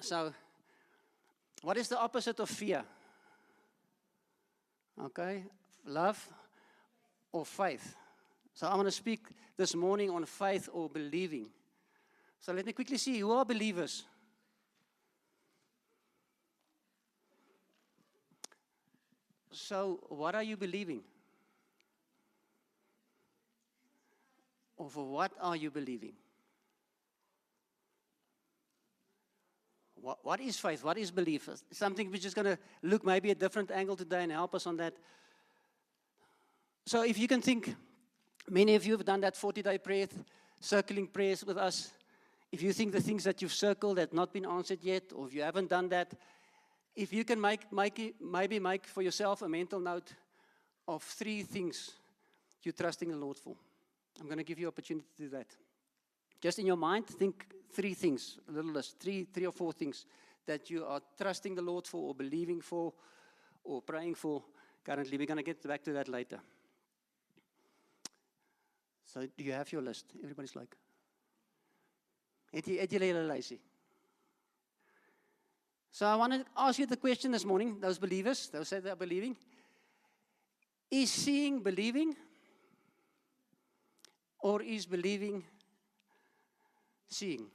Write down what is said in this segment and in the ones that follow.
So, what is the opposite of fear? Okay, love or faith. So I want to speak this morning on faith or believing. So let me quickly see, who are believers? So what are you believing? Or for what are you believing? What is faith? What is belief? Something we're just going to look maybe a different angle today and help us on that. So if you can think, many of you have done that 40-day prayer, circling prayers with us. If you think the things that you've circled have not been answered yet, or if you haven't done that, if you can maybe make for yourself a mental note of 3 things you're trusting the Lord for. I'm going to give you opportunity to do that. Just in your mind, think 3 things, a little list, 3 or 4 things that you are trusting the Lord for or believing for or praying for currently. We're going to get back to that later. So do you have your list? Everybody's like, het jy hele lysie? So I want to ask you the question this morning, those believers, those that are believing. Is seeing believing? Or is believing seeing?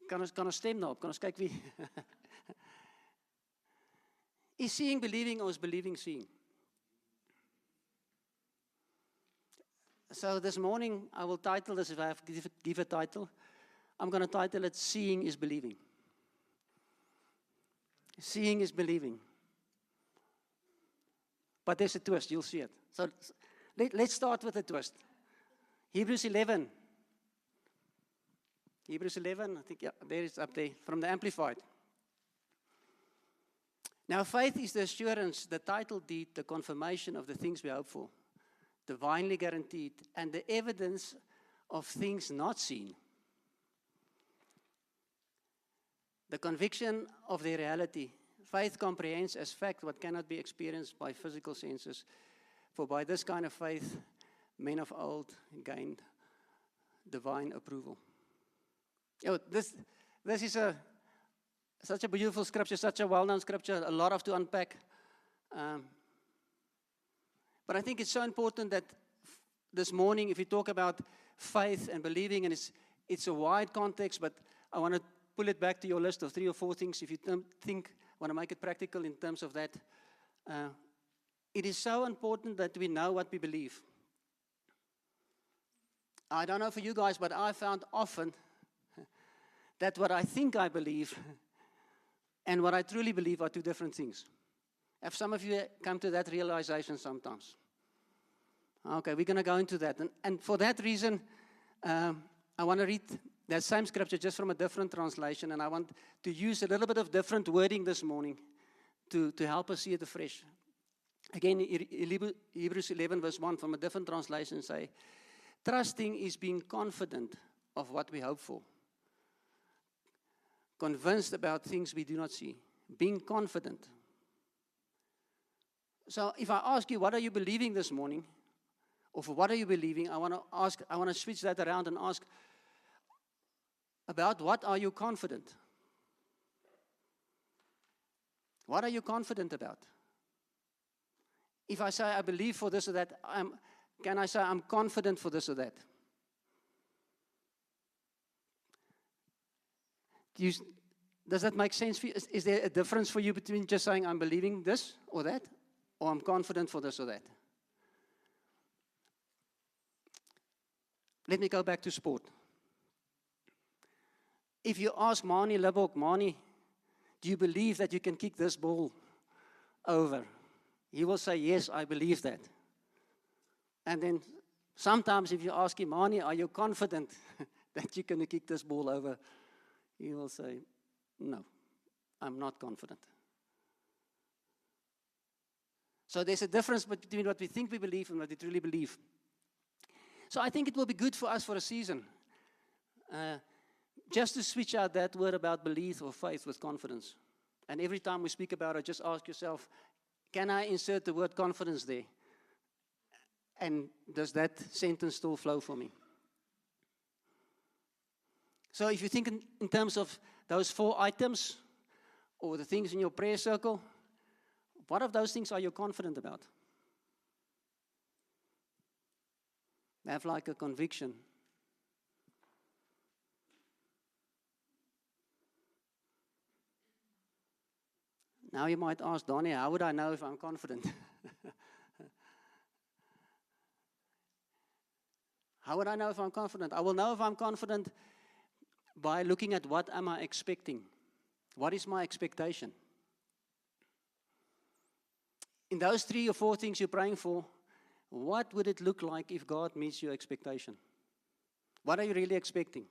Kan ons stem daarop? Kan ons kyk wie? Is seeing believing or is believing seeing? So this morning, I will title this, if I have to give a title, I'm going to title it, Seeing is Believing. Seeing is believing. But there's a twist, you'll see it. So let's start with the twist. Hebrews 11. Hebrews 11, I think, yeah, there it's up there, from the Amplified. Now, faith is the assurance, the title deed, the confirmation of the things we hope for, divinely guaranteed, and the evidence of things not seen. The conviction of their reality. Faith comprehends as fact what cannot be experienced by physical senses. For by this kind of faith, men of old gained divine approval. You know, this is such a beautiful scripture, such a well-known scripture, a lot of to unpack. But I think it's so important that this morning, if we talk about faith and believing, and it's a wide context, but I want to pull it back to your list of 3 or 4 things. If you want to make it practical in terms of that, it is so important that we know what we believe. I don't know for you guys, but I found often that what I think I believe and what I truly believe are 2 different things. Have some of you come to that realization sometimes? Okay, we're going to go into that. And for that reason, I want to read that same scripture just from a different translation, and I want to use a little bit of different wording this morning to help us see it afresh. Again, Hebrews 11 verse 1 from a different translation say, trusting is being confident of what we hope for. Convinced about things we do not see. Being confident. So if I ask you, what are you believing this morning? Or for what are you believing? I want to switch that around and ask, about what are you confident? What are you confident about? If I say I believe for this or that, can I say I'm confident for this or that? Does that make sense for you? Is there a difference for you between just saying I'm believing this or that, or I'm confident for this or that? Let me go back to sport. If you ask Mani Labok, Mani, do you believe that you can kick this ball over? He will say, yes, I believe that. And then sometimes if you ask him, Mani, are you confident that you can kick this ball over? He will say, no, I'm not confident. So there's a difference between what we think we believe and what we truly believe. So I think it will be good for us for a season. Just to switch out that word about belief or faith with confidence. And every time we speak about it, just ask yourself, can I insert the word confidence there? And does that sentence still flow for me? So if you think in terms of those 4 items, or the things in your prayer circle, what of those things are you confident about? Have like a conviction. Now you might ask, Donnie, how would I know if I'm confident? How would I know if I'm confident? I will know if I'm confident by looking at what am I expecting. What is my expectation? In those 3 or 4 things you're praying for, what would it look like if God meets your expectation? What are you really expecting?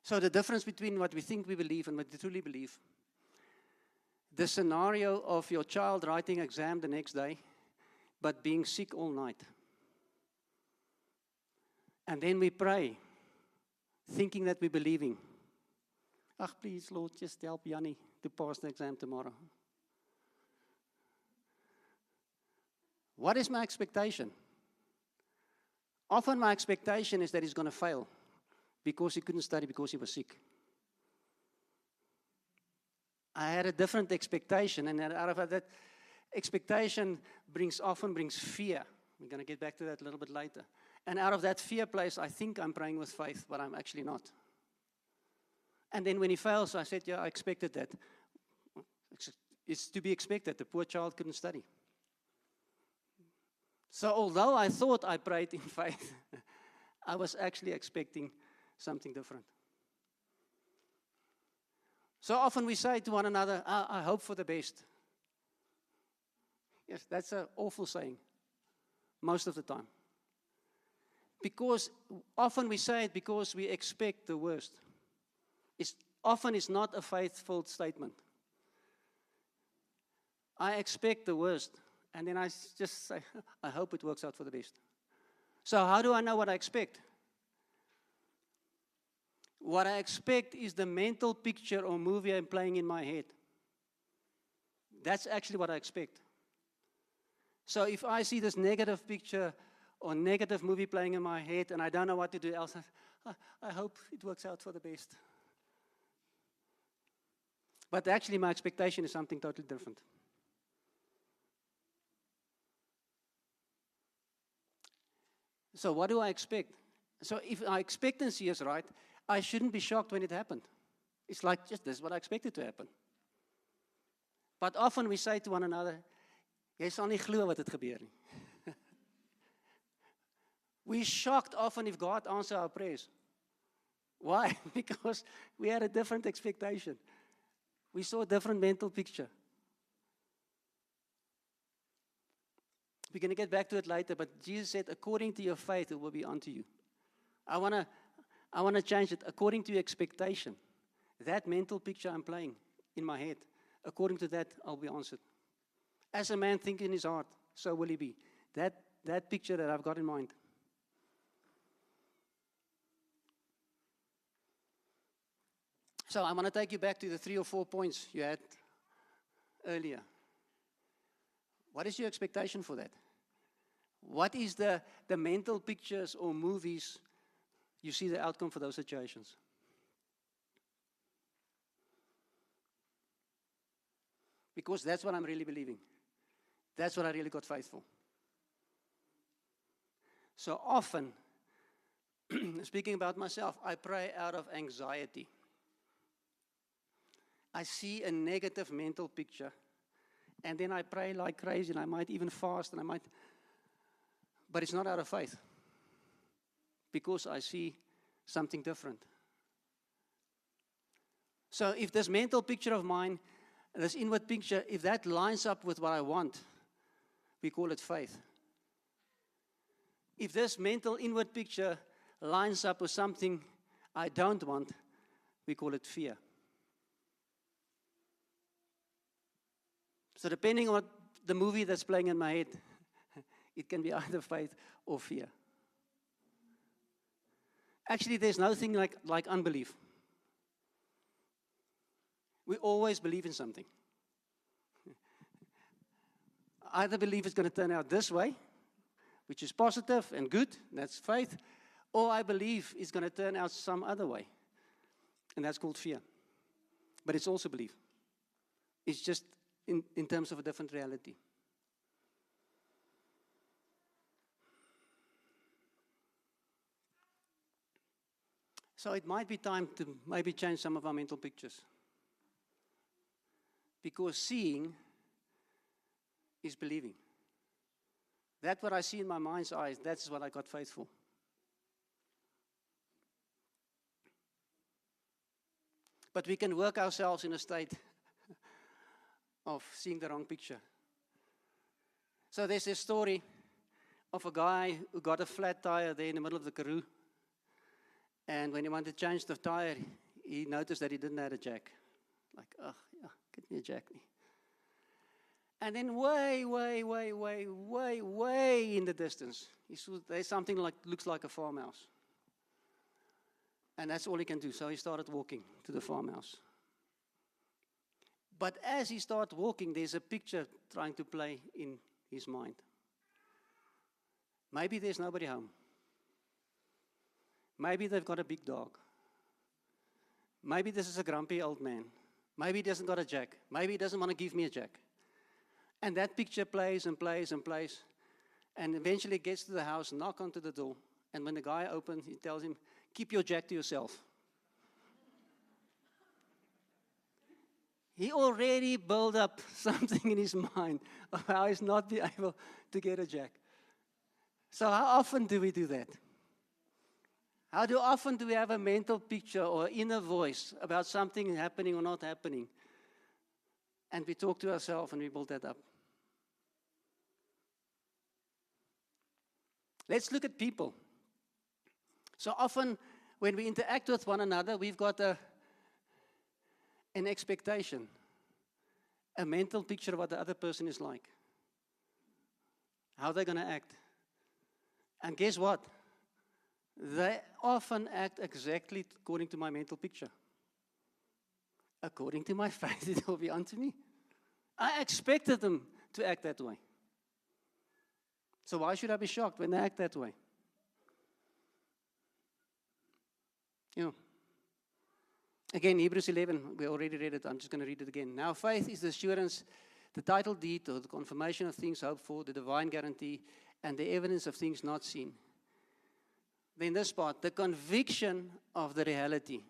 So the difference between what we think we believe and what we truly believe. The scenario of your child writing exam the next day, but being sick all night. And then we pray, thinking that we're believing. Please, Lord, just help Yanni to pass the exam tomorrow. What is my expectation? Often my expectation is that he's going to fail because he couldn't study because he was sick. I had a different expectation, and out of that expectation often brings fear. We're going to get back to that a little bit later. And out of that fear place, I think I'm praying with faith, but I'm actually not. And then when he fails, I said, I expected that. It's to be expected. The poor child couldn't study. So although I thought I prayed in faith, I was actually expecting something different. So often we say to one another, I hope for the best. Yes, that's an awful saying, most of the time. Because often we say it because we expect the worst. Often it's not a faithful statement. I expect the worst, and then I just say, I hope it works out for the best. So how do I know what I expect? What I expect is the mental picture or movie I'm playing in my head. That's actually what I expect. So if I see this negative picture or negative movie playing in my head and I don't know what to do else, I hope it works out for the best. But actually my expectation is something totally different. So what do I expect? So if my expectancy is right, I shouldn't be shocked when it happened. It's like, just this is what I expected to happen. But often we say to one another, jy sal nie glo wat het gebeur nie. We're shocked often if God answers our prayers. Why? Because we had a different expectation. We saw a different mental picture. We're going to get back to it later, but Jesus said, according to your faith, it will be unto you. I want to change it. According to your expectation. That mental picture I'm playing in my head, according to that, I'll be answered. As a man thinks in his heart, so will he be. That picture that I've got in mind. So I want to take you back to the 3 or 4 points you had earlier. What is your expectation for that? What is the mental pictures or movies you see the outcome for those situations? Because that's what I'm really believing. That's what I really got faith for. So often, speaking about myself, I pray out of anxiety. I see a negative mental picture, and then I pray like crazy, and I might even fast, but it's not out of faith, because I see something different. So if this mental picture of mine, this inward picture, if that lines up with what I want, we call it faith. If this mental inward picture lines up with something I don't want, we call it fear. So depending on what the movie that's playing in my head, it can be either faith or fear. Actually, there's nothing like unbelief. We always believe in something. Either believe it's going to turn out this way, which is positive and good, that's faith, or I believe it's going to turn out some other way, and that's called fear. But it's also belief. It's just in terms of a different reality. So it might be time to maybe change some of our mental pictures. Because seeing is believing. That's what I see in my mind's eyes. That's what I got faith for. But we can work ourselves in a state of seeing the wrong picture. So there's this story of a guy who got a flat tire there in the middle of the Karoo. And when he wanted to change the tire, he noticed that he didn't have a jack. Like, oh, yeah, get me a jack. And then way in the distance, he saw there's something like looks like a farmhouse. And that's all he can do. So he started walking to the farmhouse. But as he started walking, there's a picture trying to play in his mind. Maybe there's nobody home. Maybe they've got a big dog. Maybe this is a grumpy old man. Maybe he doesn't got a jack. Maybe he doesn't want to give me a jack. And that picture plays and plays and plays. And eventually gets to the house, knock onto the door. And when the guy opens, he tells him, keep your jack to yourself. He already built up something in his mind of how he's not be able to get a jack. So how often do we do that? How often do we have a mental picture or inner voice about something happening or not happening? And we talk to ourselves and we build that up. Let's look at people. So often when we interact with one another, we've got an expectation, a mental picture of what the other person is like, how they're going to act. And guess what? They often act exactly according to my mental picture. According to my faith, it will be unto me. I expected them to act that way. So why should I be shocked when they act that way? You know, again, Hebrews 11, we already read it. I'm just going to read it again. Now, faith is the assurance, the title deed, or the confirmation of things hoped for, the divine guarantee, and the evidence of things not seen. Then this part, the conviction of the reality.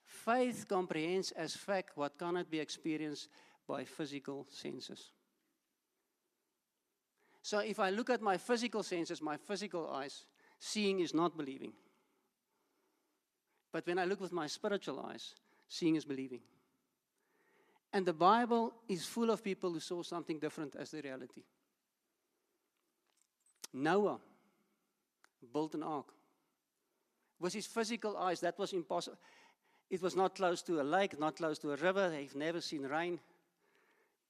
Faith comprehends as fact what cannot be experienced by physical senses. So if I look at my physical senses, my physical eyes, seeing is not believing. But when I look with my spiritual eyes, seeing is believing. And the Bible is full of people who saw something different as the reality. Noah built an ark. With his physical eyes, that was impossible. It was not close to a lake, not close to a river. They've never seen rain.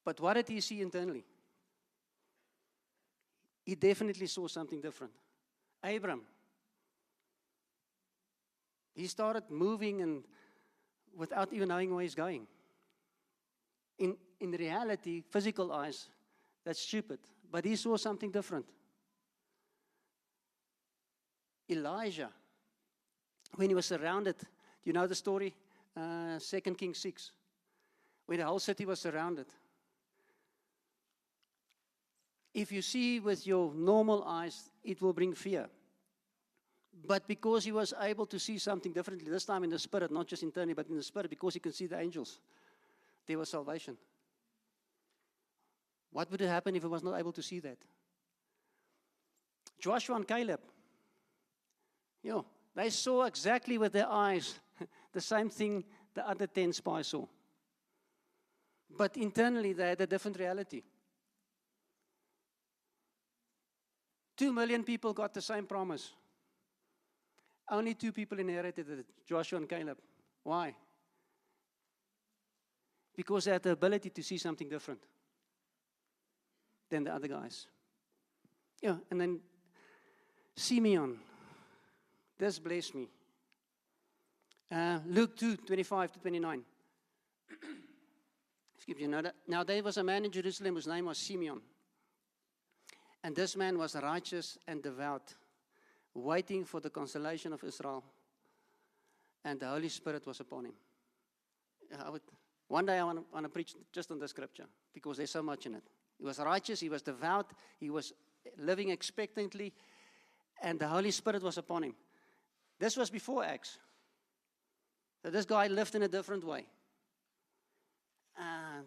But what did he see internally? He definitely saw something different. Abram. He started moving and without even knowing where he's going. In reality, physical eyes, that's stupid. But he saw something different. Elijah, when he was surrounded, do you know the story? 2 Kings 6, when the whole city was surrounded. If you see with your normal eyes, it will bring fear. But because he was able to see something differently, this time in the spirit, not just internally, but in the spirit, because he could see the angels, there was salvation. What would have happened if he was not able to see that? Joshua and Caleb, they saw exactly with their eyes the same thing the other 10 spies saw. But internally, they had a different reality. 2 million people got the same promise. Only 2 people inherited it, Joshua and Caleb. Why? Because they had the ability to see something different than the other guys. And then Simeon. This blessed me. Luke 2, 25 to 29. Excuse me. Now there was a man in Jerusalem whose name was Simeon. And this man was righteous and devout, waiting for the consolation of Israel. And the Holy Spirit was upon him. One day I want to preach just on the scripture, because there's so much in it. He was righteous, he was devout, he was living expectantly, and the Holy Spirit was upon him. This was before Acts. So this guy lived in a different way.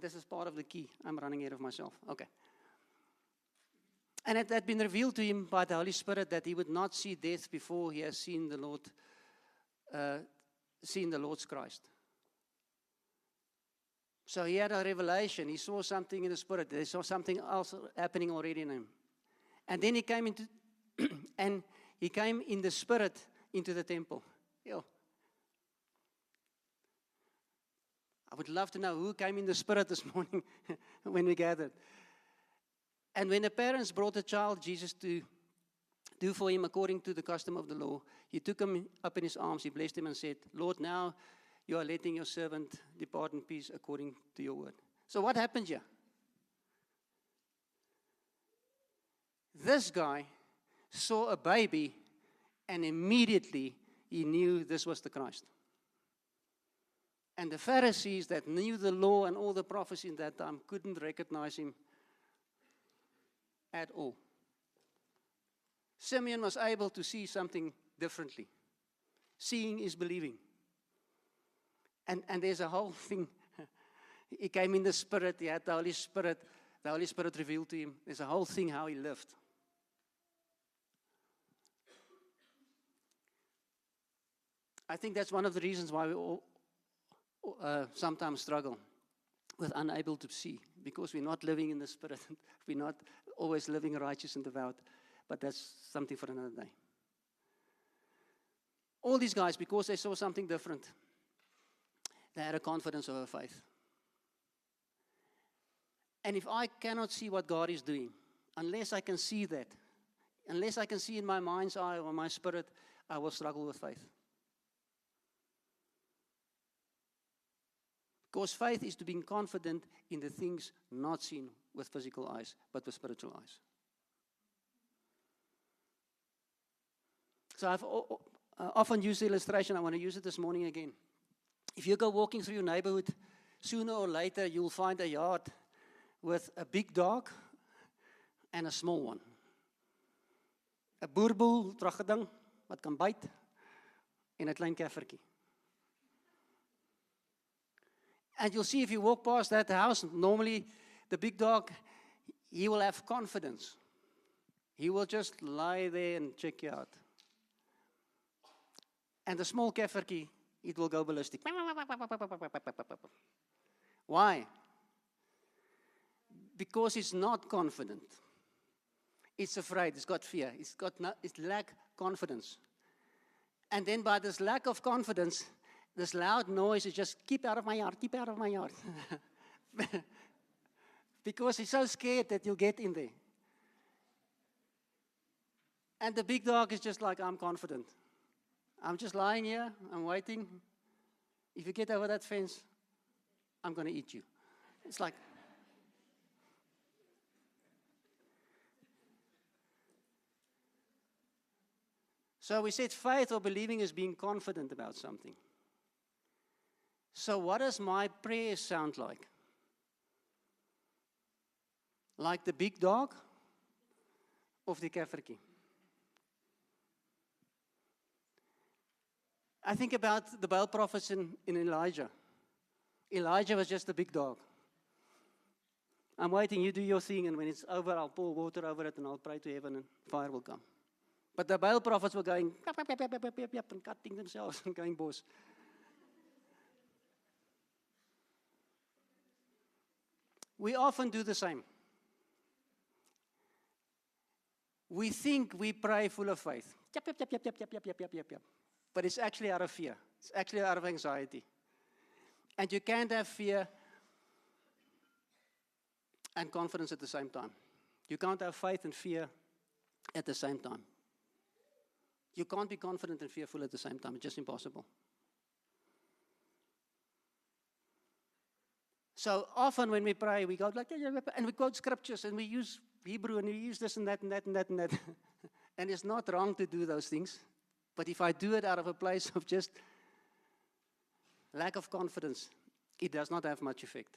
This is part of the key. I'm running ahead of myself. Okay. And it had been revealed to him by the Holy Spirit that he would not see death before he has seen the Lord's Christ. So he had a revelation. He saw something in the Spirit. He saw something else happening already in him. And then he came into, and he came in the Spirit into the temple. Yo. I would love to know who came in the Spirit this morning when we gathered. And when the parents brought the child Jesus to do for him according to the custom of the law, he took him up in his arms, he blessed him and said, Lord, now you are letting your servant depart in peace according to your word. So what happened here? This guy saw a baby and immediately he knew this was the Christ. And the Pharisees that knew the law and all the prophets in that time couldn't recognize him at all. Simeon was able to see something differently. Seeing is believing. And there's a whole thing. He came in the Spirit, he had the Holy Spirit. The Holy Spirit revealed to him. There's a whole thing how he lived. I think that's one of the reasons why we all sometimes struggle with unable to see, because we're not living in the Spirit. We're not always living righteous and devout. But that's something for another day. All these guys, because they saw something different, they had a confidence over faith. And if I cannot see what God is doing, unless I can see that, unless I can see in my mind's eye or my spirit, I will struggle with faith. Because faith is to be confident in the things not seen with physical eyes, but with spiritual eyes. So I've often used the illustration. I want to use it this morning again. If you go walking through your neighborhood, sooner or later you'll find a yard with a big dog and a small one. A boerboel, terugding, wat kan byt, en 'n klein keffertjie. And you'll see if you walk past that house, normally the big dog, he will have confidence. He will just lie there and check you out. And the small keffertjie, it will go ballistic. Why? Because it's not confident. It's afraid, it's got fear, it's lack confidence. And then by this lack of confidence, this loud noise is just, keep out of my yard, keep out of my yard. Because he's so scared that you'll get in there. And the big dog is just like, I'm confident. I'm just lying here, I'm waiting. If you get over that fence, I'm going to eat you. It's like, so we said faith or believing is being confident about something. So what does my prayer sound like? Like the big dog of the keffertjie? I think about the Baal prophets in Elijah. Elijah was just a big dog. I'm waiting, you do your thing, and when it's over, I'll pour water over it, and I'll pray to heaven, and fire will come. But the Baal prophets were going, and cutting themselves and going boss. We often do the same. We think we pray full of faith. But it's actually out of fear. It's actually out of anxiety. And you can't have fear and confidence at the same time. You can't have faith and fear at the same time. You can't be confident and fearful at the same time. It's just impossible. So often when we pray, we go like, and we quote scriptures and we use Hebrew and you use this and that and that and that and that. And it's not wrong to do those things. But if I do it out of a place of just lack of confidence, it does not have much effect.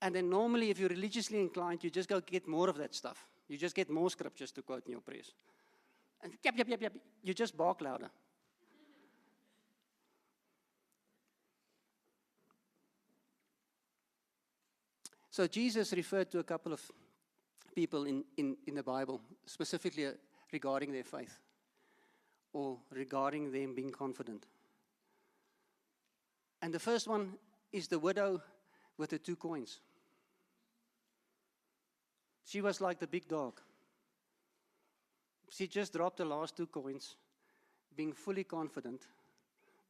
And then normally, if you're religiously inclined, you just go get more of that stuff. You just get more scriptures to quote in your prayers. And yep, yep, yep, yep, you just bark louder. So Jesus referred to a couple of people in the Bible, specifically regarding their faith, or regarding them being confident. And the first one is the widow with the 2 coins. She was like the big dog. She just dropped the last 2 coins, being fully confident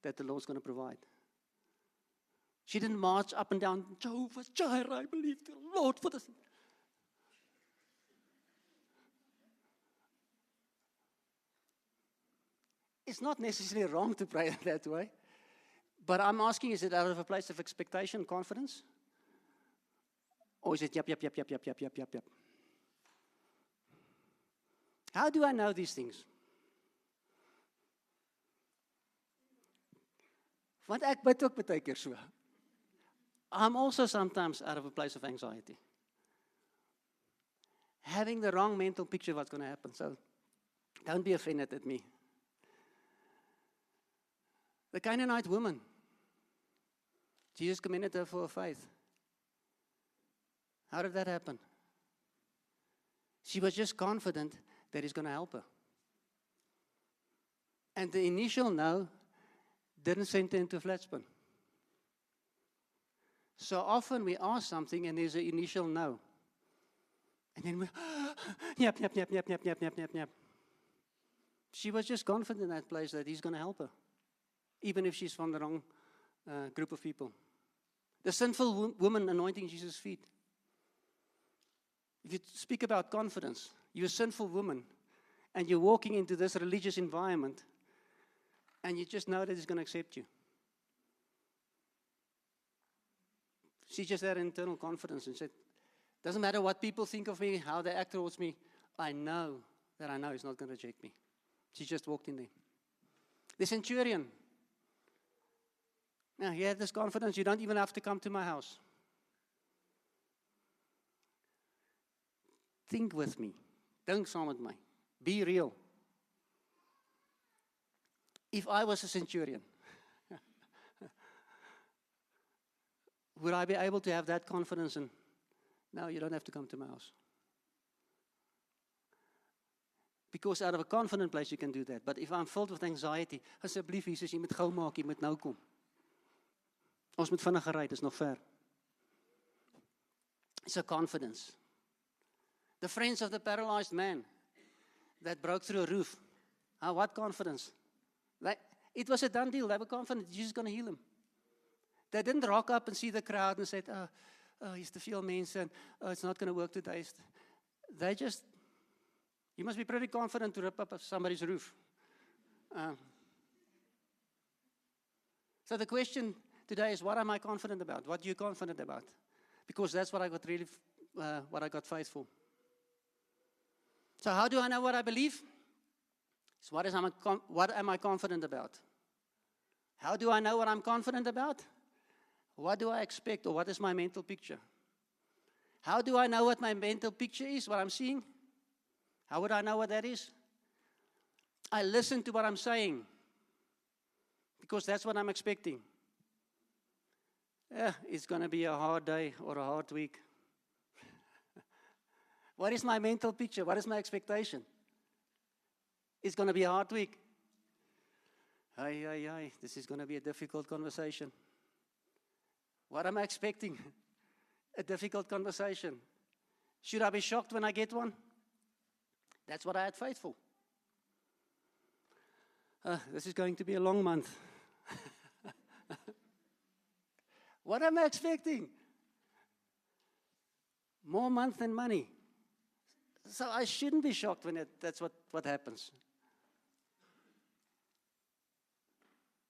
that the Lord's going to provide. She didn't march up and down, Jehovah Jireh, I believe the Lord for this. It's not necessarily wrong to pray that way. But I'm asking, is it out of a place of expectation, confidence? Or is it yep, yep, yep, yep, yep, yep, yep, yep, yep? How do I know these things? Want ek bid ook baie keer so. I'm also sometimes out of a place of anxiety. Having the wrong mental picture of what's going to happen. So don't be offended at me. The Canaanite woman. Jesus commended her for her faith. How did that happen? She was just confident that He's going to help her. And the initial no didn't send her into a flat spin. So often we ask something and there's an initial no. And then we, yep, yep, yep, yep, yep, yep, yep, yep, yep. She was just confident in that place that He's going to help her. Even if she's from the wrong group of people. The sinful woman anointing Jesus' feet. If you speak about confidence, you're a sinful woman, and you're walking into this religious environment, and you just know that He's going to accept you. She just had internal confidence and said, doesn't matter what people think of me, how they act towards me, I know He's not going to reject me. She just walked in there. The centurion. Now, he had this confidence, you don't even have to come to my house. Think with me. Dink saam met my. Be real. If I was a centurion, would I be able to have that confidence and, no, you don't have to come to my house? Because out of a confident place you can do that. But if I'm filled with anxiety, asseblief Jesus, jy moet gou maak, jy moet nou kom. Ons moet vinniger ry, dis nog ver. It's a confidence. The friends of the paralyzed man that broke through a roof. What confidence? It was a done deal. They were confident Jesus is going to heal him. They didn't rock up and see the crowd and said, he's te veel mense and it's not going to work today. They just, you must be pretty confident to rip up somebody's roof. So the question today is, what am I confident about? What are you confident about? Because that's what I got faith for. So how do I know what I believe? So what am I confident about? How do I know what I'm confident about? What do I expect, or what is my mental picture? How do I know what my mental picture is, what I'm seeing? How would I know what that is? I listen to what I'm saying, because that's what I'm expecting. It's going to be a hard day or a hard week. What is my mental picture? What is my expectation? It's going to be a hard week. This is going to be a difficult conversation. What am I expecting? A difficult conversation. Should I be shocked when I get one? That's what I had faith for. This is going to be a long month. What am I expecting? More month than money. So I shouldn't be shocked when that's what happens.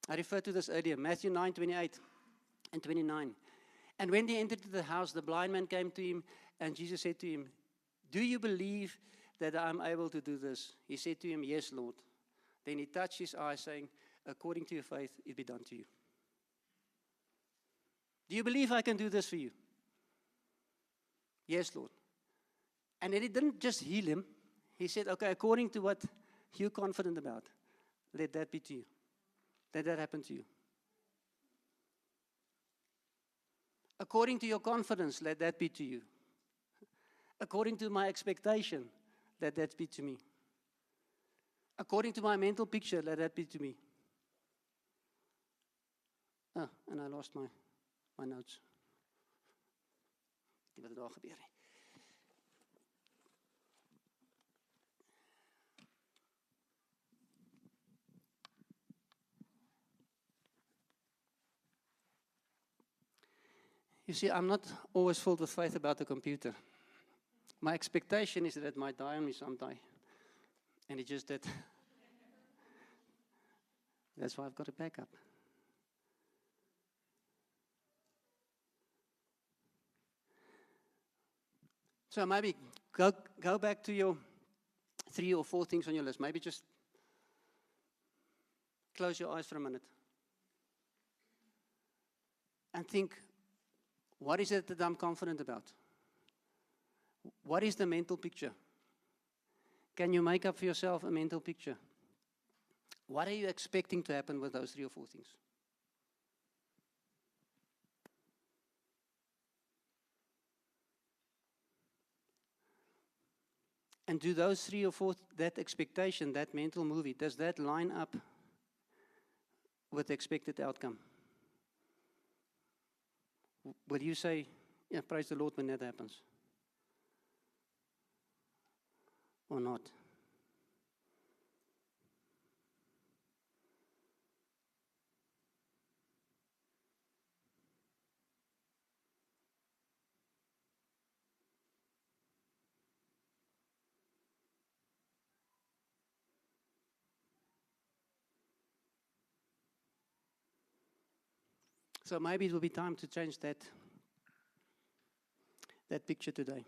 I referred to this earlier, Matthew 9:28 and 29. And when they entered the house, the blind man came to him, and Jesus said to him, Do you believe that I'm able to do this? He said to him, yes, Lord. Then he touched his eye, saying, according to your faith, it be done to you. Do you believe I can do this for you? Yes, Lord. And then he didn't just heal him. He said, okay, according to what you're confident about, let that be to you. Let that happen to you. According to your confidence, let that be to you. According to my expectation, let that be to me. According to my mental picture, let that be to me. And I lost my notes. Ek weet nie wat daar gebeur nie. You see, I'm not always filled with faith about the computer. My expectation is that it might die on me someday. And it just did. That's why I've got a backup. So maybe go back to your 3 or 4 things on your list. Maybe just close your eyes for a minute. And think, what is it that I'm confident about? What is the mental picture? Can you make up for yourself a mental picture? What are you expecting to happen with those 3 or 4 things? And do those 3 or 4, that expectation, that mental movie, does that line up with the expected outcome? Will you say, yeah, praise the Lord when that happens? Or not? So maybe it will be time to change that picture today.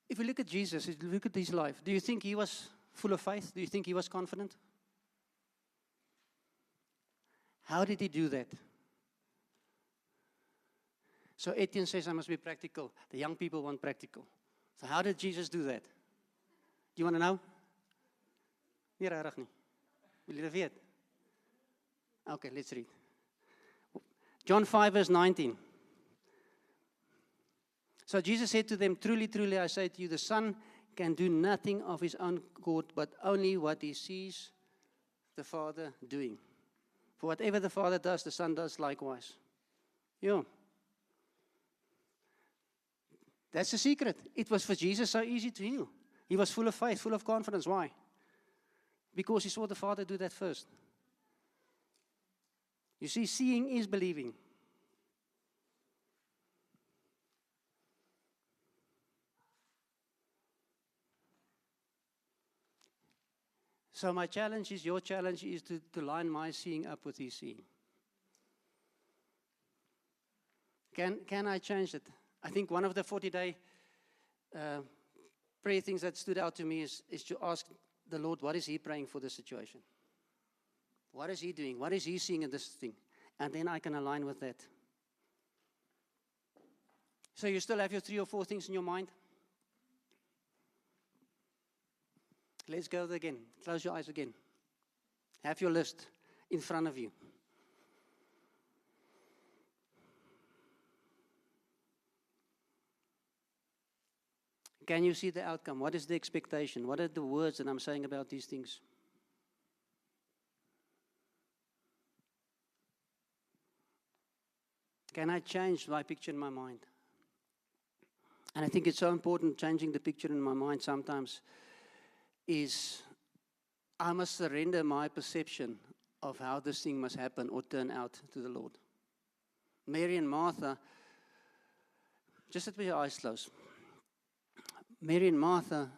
If we look at Jesus, if we look at his life, do you think he was full of faith? Do you think he was confident? How did he do that? So Etienne says I must be practical. The young people want practical. So how did Jesus do that? Do you want to know? Nie regtig nie. Wil julle weet? Okay, let's read. John 5 verse 19. So Jesus said to them, truly, truly, I say to you, the Son can do nothing of his own accord, but only what he sees the Father doing. For whatever the Father does, the Son does likewise. Yeah. That's the secret. It was for Jesus so easy to heal. He was full of faith, full of confidence. Why? Because he saw the Father do that first. You see, seeing is believing. So my challenge is, your challenge is to line my seeing up with his seeing. Can I change it? I think one of the 40-day prayer things that stood out to me is to ask the Lord, what is he praying for this situation? What is he doing? What is he seeing in this thing? And then I can align with that. So you still have your 3 or 4 things in your mind? Let's go there again. Close your eyes again. Have your list in front of you. Can you see the outcome? What is the expectation? What are the words that I'm saying about these things? Can I change my picture in my mind? And I think it's so important, changing the picture in my mind sometimes, is I must surrender my perception of how this thing must happen or turn out to the Lord. Mary and Martha, just with your eyes closed. Mary and Martha,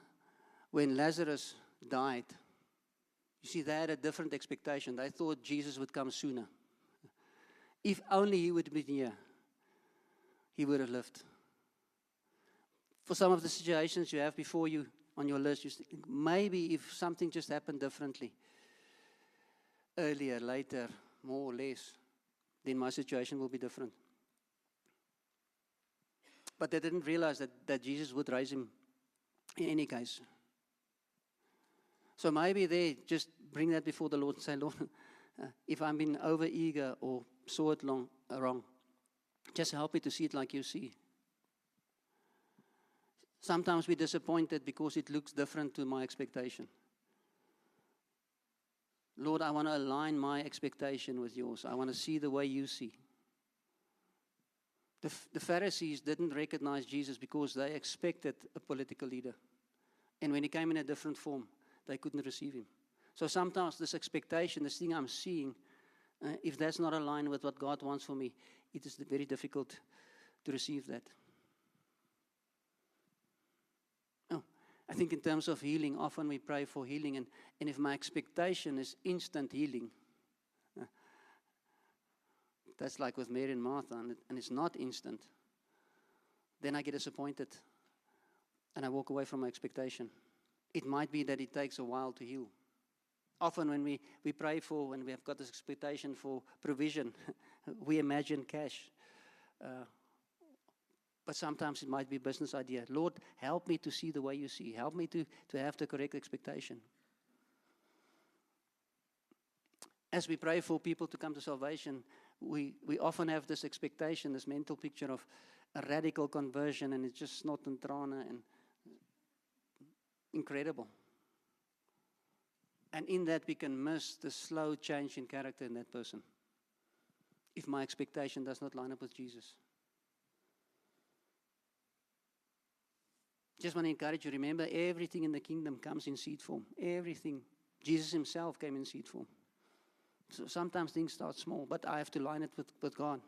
when Lazarus died, you see, they had a different expectation. They thought Jesus would come sooner. If only he would be here. he would have lived. For some of the situations you have before you on your list, you think, maybe if something just happened differently, earlier, later, more or less, then my situation will be different. But they didn't realize that Jesus would raise him in any case. So maybe they just bring that before the Lord and say, Lord, if I'm being over-eager or saw it wrong, just help me to see it like you see. Sometimes we're disappointed because it looks different to my expectation. Lord, I want to align my expectation with yours. I want to see the way you see. The Pharisees didn't recognize Jesus because they expected a political leader. And when he came in a different form, they couldn't receive him. So sometimes this expectation, this thing I'm seeing, if that's not aligned with what God wants for me, it is very difficult to receive that. Oh, I think in terms of healing, often we pray for healing, and if my expectation is instant healing, that's like with Mary and Martha, and it's not instant, then I get disappointed and I walk away from my expectation. It might be that it takes a while to heal. Often when we pray for, when we have got this expectation for provision, we imagine cash. But sometimes it might be a business idea. Lord, help me to see the way you see. Help me to have the correct expectation. As we pray for people to come to salvation, we often have this expectation, this mental picture of a radical conversion, and it's just not and trana and incredible. And in that we can miss the slow change in character in that person if my expectation does not line up with Jesus. Just want to encourage you, remember, everything in the kingdom comes in seed form. Everything. Jesus himself came in seed form. So sometimes things start small, but I have to line it with God.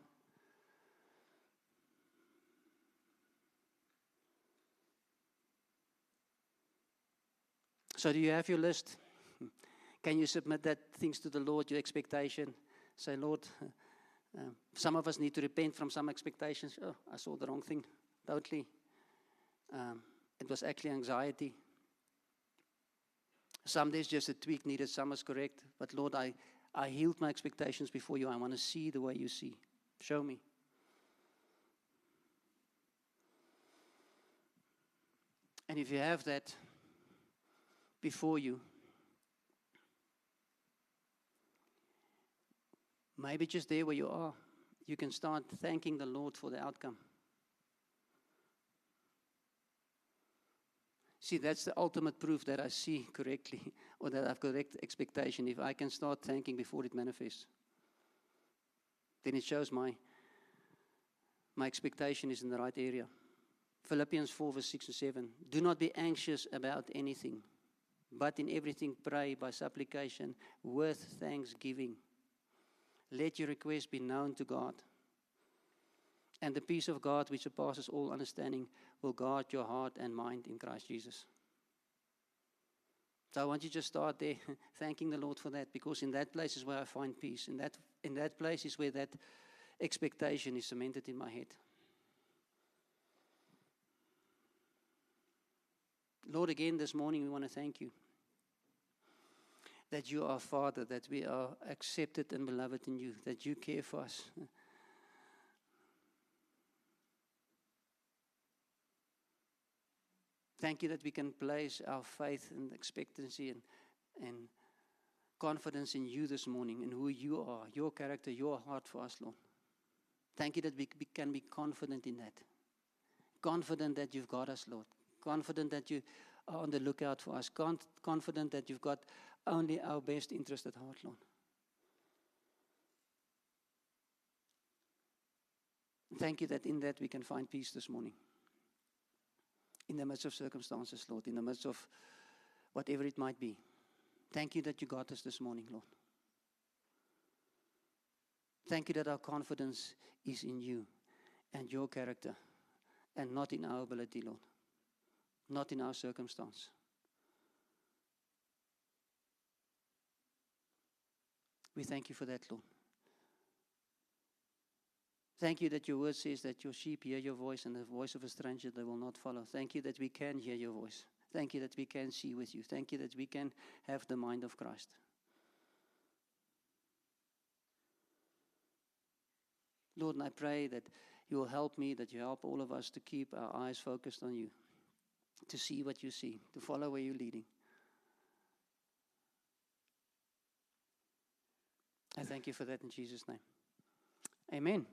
So do you have your list? Can you submit that things to the Lord, your expectation? Say, Lord, some of us need to repent from some expectations. Oh, I saw the wrong thing. Totally. It was actually anxiety. Some days just a tweak needed, some is correct. But Lord, I healed my expectations before you. I want to see the way you see. Show me. And if you have that before you, maybe just there where you are, you can start thanking the Lord for the outcome. See, that's the ultimate proof that I see correctly, or that I have correct expectation. If I can start thanking before it manifests, then it shows my expectation is in the right area. Philippians 4 verse 6 and 7. Do not be anxious about anything, but in everything pray by supplication with thanksgiving. Let your requests be known to God. And the peace of God, which surpasses all understanding, will guard your heart and mind in Christ Jesus. So I want you to just start there, thanking the Lord for that, because in that place is where I find peace. In that place is where that expectation is cemented in my head. Lord, again this morning we want to thank you that you are Father, that we are accepted and beloved in you, that you care for us. Thank you that we can place our faith and expectancy and confidence in you this morning, in who you are, your character, your heart for us, Lord. Thank you that we can be confident in that. Confident that you've got us, Lord. Confident that you are on the lookout for us. Confident that you've got only our best interest at heart, Lord. Thank you that in that we can find peace this morning. In the midst of circumstances, Lord, in the midst of whatever it might be. Thank you that you got us this morning, Lord. Thank you that our confidence is in you and your character and not in our ability, Lord. Not in our circumstance. We thank you for that, Lord. Thank you that your word says that your sheep hear your voice, and the voice of a stranger they will not follow. Thank you that we can hear your voice. Thank you that we can see with you. Thank you that we can have the mind of Christ. Lord, and I pray that you will help me, that you help all of us to keep our eyes focused on you, to see what you see, to follow where you're leading. I thank you for that in Jesus' name. Amen.